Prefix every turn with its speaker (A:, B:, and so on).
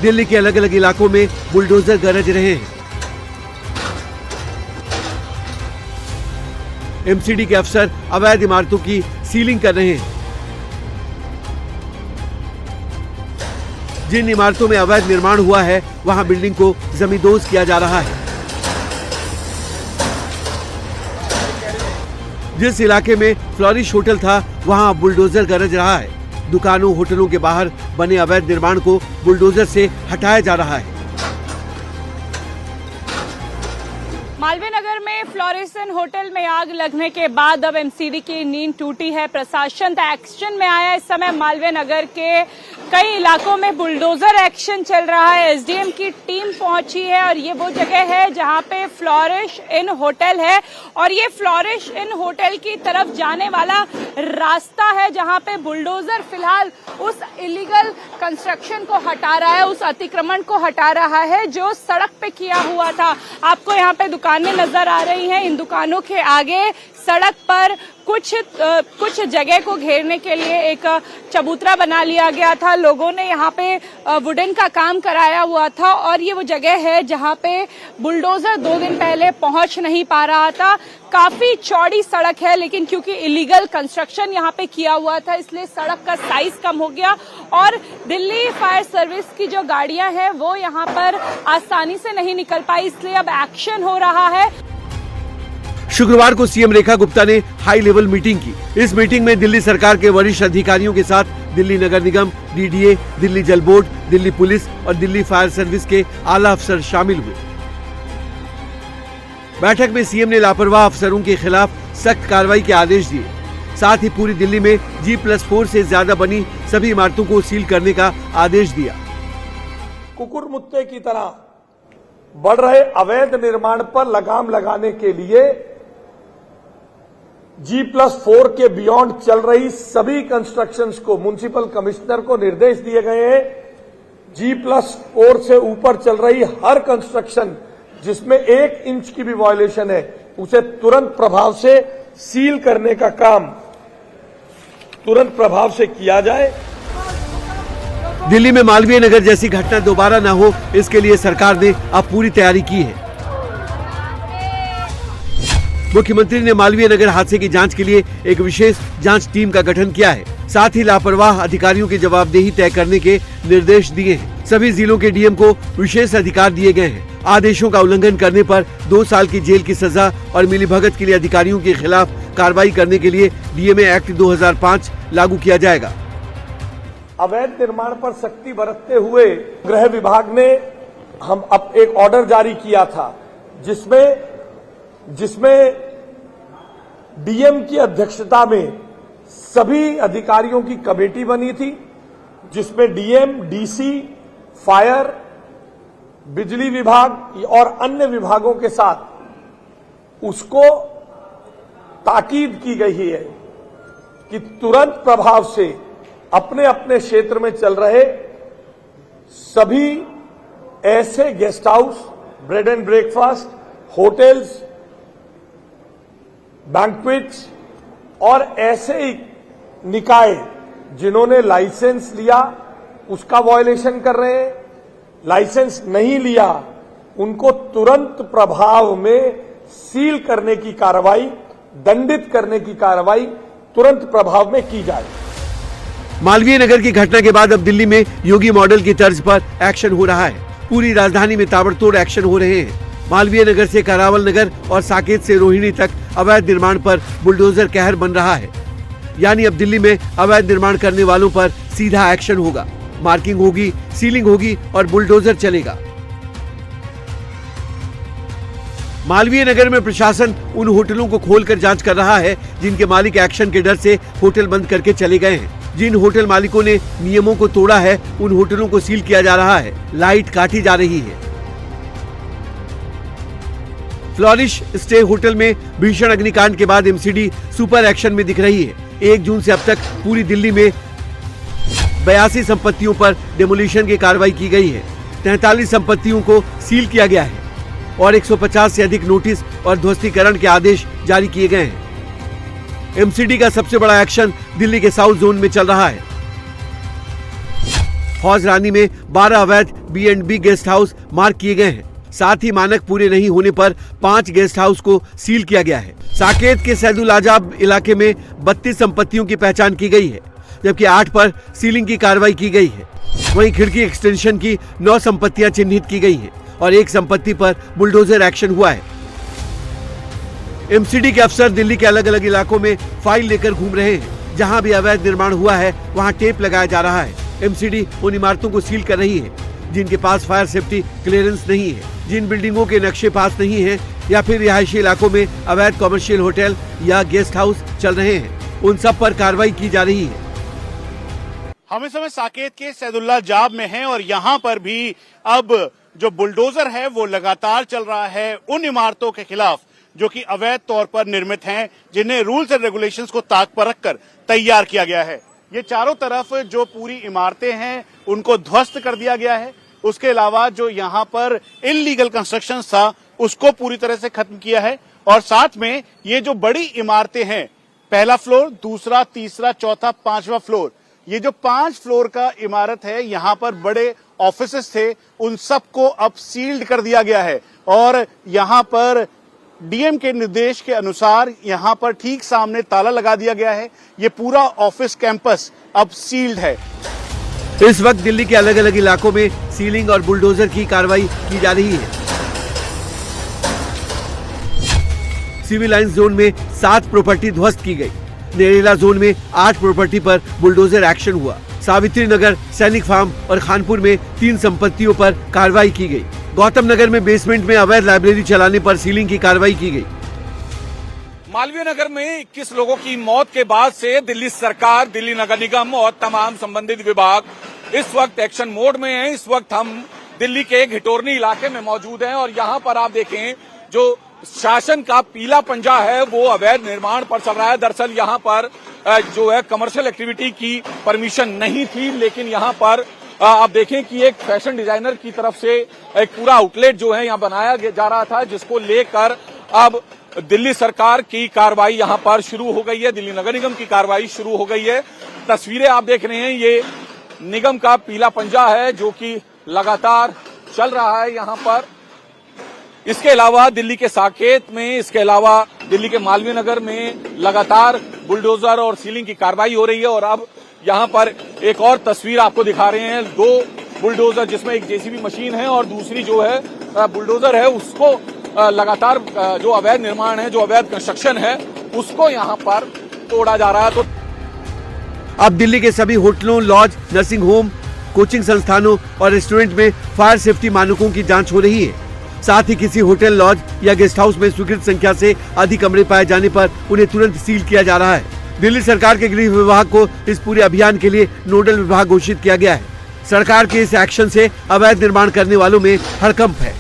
A: दिल्ली के अलग अलग इलाकों में बुलडोजर गरज रहे हैं। एमसीडी के अफसर अवैध इमारतों की सीलिंग कर रहे हैं। जिन इमारतों में अवैध निर्माण हुआ है वहां बिल्डिंग को जमींदोज किया जा रहा है। जिस इलाके में फ्लोरिश होटल था वहां बुलडोजर गरज रहा है। दुकानों होटलों के बाहर बने अवैध निर्माण को बुलडोजर से हटाया जा रहा है।
B: मालवीय नगर में फ्लोरिसन होटल में आग लगने के बाद अब एमसीडी की नींद टूटी है। प्रशासन एक्शन में आया। इस समय मालवीय नगर के कई इलाकों में बुलडोजर एक्शन चल रहा है। एसडीएम की टीम पहुंची है और ये वो जगह है जहां पे फ्लोरिश इन होटल है और ये फ्लोरिश इन होटल की तरफ जाने वाला रास्ता है जहां पे बुलडोजर फिलहाल उस इलीगल कंस्ट्रक्शन को हटा रहा है, उस अतिक्रमण को हटा रहा है जो सड़क पे किया हुआ था। आपको यहाँ पे दुकानें नजर आ रही हैं। इन दुकानों के आगे सड़क पर कुछ जगह को घेरने के लिए एक चबूतरा बना लिया गया था। लोगों ने यहाँ पे वुडन का काम कराया हुआ था और ये वो जगह है जहाँ पे बुलडोजर 2 दिन पहले पहुंच नहीं पा रहा था। काफी चौड़ी सड़क है लेकिन क्योंकि इलीगल कंस्ट्रक्शन यहाँ पे किया हुआ था इसलिए सड़क का साइज कम हो गया और दिल्ली फायर सर्विस की जो गाड़ियां हैं वो यहाँ पर आसानी से नहीं निकल पाई, इसलिए अब एक्शन हो रहा है।
A: शुक्रवार को सीएम रेखा गुप्ता ने हाई लेवल मीटिंग की। इस मीटिंग में दिल्ली सरकार के वरिष्ठ अधिकारियों के साथ दिल्ली नगर निगम, डीडीए, दिल्ली जल बोर्ड, दिल्ली पुलिस और दिल्ली फायर सर्विस के आला अफसर शामिल हुए। बैठक में सीएम ने लापरवाह अफसरों के खिलाफ सख्त कार्रवाई के आदेश दिए। साथ ही पूरी दिल्ली में G+4 से ज्यादा बनी सभी इमारतों को सील करने का आदेश दिया।
C: कुकुर मुत्ते की तरह बढ़ रहे अवैध निर्माण पर लगाम लगाने के लिए G+4 के बियॉन्ड चल रही सभी कंस्ट्रक्शंस को म्युनिसिपल कमिश्नर को निर्देश दिए गए हैं। G+4 से ऊपर चल रही हर कंस्ट्रक्शन जिसमें 1 इंच की भी वायलेशन है उसे तुरंत प्रभाव से सील करने का काम तुरंत प्रभाव से किया जाए।
A: दिल्ली में मालवीय नगर जैसी घटना दोबारा न हो इसके लिए सरकार ने अब पूरी तैयारी की है। मुख्यमंत्री ने मालवीय नगर हादसे की जांच के लिए एक विशेष जांच टीम का गठन किया है। साथ ही लापरवाह अधिकारियों की जवाबदेही तय करने के निर्देश दिए हैं। सभी जिलों के डीएम को विशेष अधिकार दिए गए हैं। आदेशों का उल्लंघन करने पर 2 साल की जेल की सजा और मिलीभगत के लिए अधिकारियों के खिलाफ कार्रवाई करने के लिए डीएमए एक्ट 2005 लागू किया जाएगा।
C: अवैध निर्माण पर सख्ती बरतते हुए गृह विभाग ने हम अब एक ऑर्डर जारी किया था जिसमें डीएम की अध्यक्षता में सभी अधिकारियों की कमेटी बनी थी जिसमें डीएम, डीसी, फायर, बिजली विभाग और अन्य विभागों के साथ उसको ताकीद की गई है कि तुरंत प्रभाव से अपने अपने क्षेत्र में चल रहे सभी ऐसे guest house, bread and breakfast, hotels, banquets और ऐसे ही निकाय जिन्होंने लाइसेंस लिया उसका वायलेशन कर रहे हैं, लाइसेंस नहीं लिया उनको तुरंत प्रभाव में सील करने की कार्रवाई, दंडित करने की कार्रवाई तुरंत प्रभाव में की जाए।
A: मालवीय नगर की घटना के बाद अब दिल्ली में योगी मॉडल की तर्ज पर एक्शन हो रहा है। पूरी राजधानी में ताबड़तोड़ एक्शन हो रहे हैं। मालवीय नगर से करावल नगर और साकेत से रोहिणी तक अवैध निर्माण पर बुलडोजर कहर बन रहा है। यानी अब दिल्ली में अवैध निर्माण करने वालों पर सीधा एक्शन होगा। मार्किंग होगी, सीलिंग होगी और बुलडोजर चलेगा। मालवीय नगर में प्रशासन उन होटलों को खोलकर जांच कर रहा है जिनके मालिक एक्शन के डर से होटल बंद करके चले गए हैं। जिन होटल मालिकों ने नियमों को तोड़ा है उन होटलों को सील किया जा रहा है, लाइट काटी जा रही है। फ्लोरिश स्टे होटल में भीषण अग्निकांड के बाद एमसीडी सुपर एक्शन में दिख रही है। 1 जून से अब तक पूरी दिल्ली में 82 संपत्तियों पर डेमोलिशन की कार्रवाई की गई है। 43 संपत्तियों को सील किया गया है और 150 से अधिक नोटिस और ध्वस्तीकरण के आदेश जारी किए गए हैं। एमसीडी का सबसे बड़ा एक्शन दिल्ली के साउथ जोन में चल रहा है। हौज रानी में 12 अवैध B&B गेस्ट हाउस मार्क किए गए हैं। साथ ही मानक पूरे नहीं होने पर 5 गेस्ट हाउस को सील किया गया है। साकेत के सैदुल आजाब इलाके में 32 संपत्तियों की पहचान की गई है, जबकि 8 पर सीलिंग की कार्रवाई की गई है। वहीं खिड़की एक्सटेंशन की 9 संपत्तियां चिन्हित की गई हैं और 1 संपत्ति पर बुलडोजर एक्शन हुआ है। एमसीडी के अफसर दिल्ली के अलग अलग इलाकों में फाइल लेकर घूम रहे हैं। जहां भी अवैध निर्माण हुआ है वहां टेप लगाया जा रहा है। एमसीडी उन इमारतों को सील कर रही है जिनके पास फायर सेफ्टी क्लियरेंस नहीं है, जिन बिल्डिंगों के नक्शे पास नहीं है या फिर रिहायशी इलाकों में अवैध कमर्शियल होटल या गेस्ट हाउस चल रहे हैं, उन सब पर कार्रवाई की जा रही है।
D: हम इस समय साकेत के सैदुल्ला जाब में हैं और यहाँ पर भी अब जो बुलडोजर है वो लगातार चल रहा है उन इमारतों के खिलाफ जो कि अवैध तौर पर निर्मित हैं, जिन्हें रूल्स एंड रेगुलेशंस को ताक पर रखकर तैयार किया गया है। ये चारों तरफ जो पूरी इमारतें हैं उनको ध्वस्त कर दिया गया है। उसके अलावा जो यहाँ पर इलीगल कंस्ट्रक्शन था उसको पूरी तरह से खत्म किया है और साथ में ये जो बड़ी इमारतें हैं, पहला फ्लोर, दूसरा, तीसरा, चौथा, 5वां फ्लोर, ये जो 5 फ्लोर का इमारत है, यहाँ पर बड़े ऑफिसेस थे, उन सबको अब सील्ड कर दिया गया है और यहाँ पर डीएम के निर्देश के अनुसार यहाँ पर ठीक सामने ताला लगा दिया गया है। ये पूरा ऑफिस कैंपस अब सील्ड है।
A: इस वक्त दिल्ली के अलग अलग इलाकों में सीलिंग और बुलडोजर की कार्रवाई की जा रही है। सिविल लाइन जोन में 7 प्रॉपर्टी ध्वस्त की गई। नेरेला जोन में 8 प्रॉपर्टी पर बुलडोजर एक्शन हुआ। सावित्री नगर, सैनिक फार्म और खानपुर में 3 संपत्तियों पर कार्रवाई की गई। गौतम नगर में बेसमेंट में अवैध लाइब्रेरी चलाने पर सीलिंग की कार्रवाई की गई।
E: मालवीय नगर में 21 लोगों की मौत के बाद से दिल्ली सरकार, दिल्ली नगर निगम और तमाम संबंधित विभाग इस वक्त एक्शन मोड में हैं। इस वक्त हम दिल्ली के एक हिटोरनी इलाके में मौजूद हैं और यहाँ पर आप देखें जो शासन का पीला पंजा है वो अवैध निर्माण पर चल रहा है। दरअसल यहाँ पर जो है कमर्शियल एक्टिविटी की परमिशन नहीं थी, लेकिन यहाँ पर आप देखें कि एक फैशन डिजाइनर की तरफ से एक पूरा आउटलेट जो है यहाँ बनाया जा रहा था, जिसको लेकर अब दिल्ली सरकार की कार्रवाई यहाँ पर शुरू हो गई है। दिल्ली नगर निगम की कार्रवाई शुरू हो गई है। तस्वीरें आप देख रहे हैं, ये निगम का पीला पंजा है जो कि लगातार चल रहा है यहाँ पर। इसके अलावा दिल्ली के साकेत में, इसके अलावा दिल्ली के मालवीय नगर में लगातार बुलडोजर और सीलिंग की कार्रवाई हो रही है और अब यहाँ पर एक और तस्वीर आपको दिखा रहे हैं। 2 बुलडोजर, जिसमें एक जेसीबी मशीन है और दूसरी जो है बुलडोजर है, उसको लगातार जो अवैध निर्माण है, जो अवैध कंस्ट्रक्शन है, उसको यहाँ पर तोड़ा जा रहा है। तो
A: अब दिल्ली के सभी होटलों, लॉज, नर्सिंग होम, कोचिंग संस्थानों और रेस्टोरेंट में फायर सेफ्टी मानकों की जांच हो रही है। साथ ही किसी होटल, लॉज या गेस्ट हाउस में स्वीकृत संख्या से अधिक कमरे पाए जाने पर उन्हें तुरंत सील किया जा रहा है। दिल्ली सरकार के गृह विभाग को इस पूरे अभियान के लिए नोडल विभाग घोषित किया गया है। सरकार के इस एक्शन से अवैध निर्माण करने वालों में हड़कंप है।